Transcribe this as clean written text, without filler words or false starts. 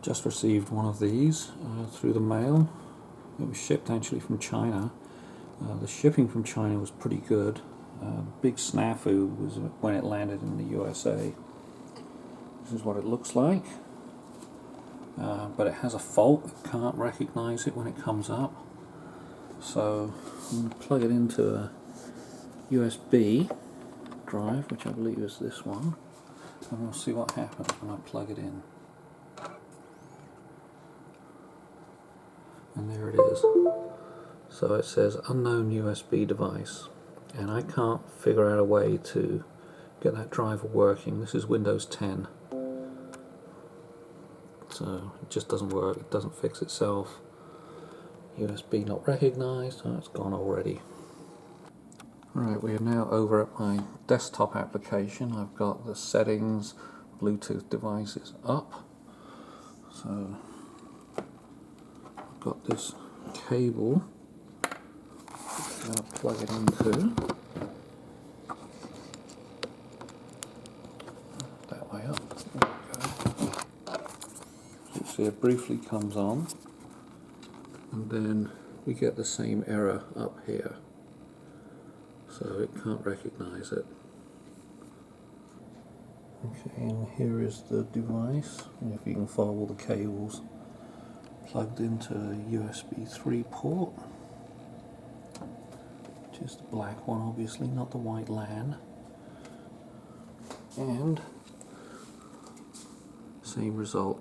Just received one of these through the mail. It was shipped actually from China. The shipping from China was pretty good. Big snafu was when it landed in the USA. This is what it looks like. But it has a fault. It can't recognize it when it comes up. So I'm going to plug it into a USB drive, which I believe is this one, and we'll see what happens when I plug it in. And there it is. So it says unknown USB device, and I can't figure out a way to get that driver working. This is Windows 10. So it just doesn't work, it doesn't fix itself. USB not recognized. Oh, it's gone already. Right, we are now over at my desktop application. I've got the settings, Bluetooth devices up. So I've got this cable I'm going to plug it into. That way up. There we go. So you see it briefly comes on, and then we get the same error up here. So it can't recognize it. Okay, and here is the device. And if you can follow all the cables plugged into a USB 3 port, which is the black one, obviously, not the white LAN. And same result.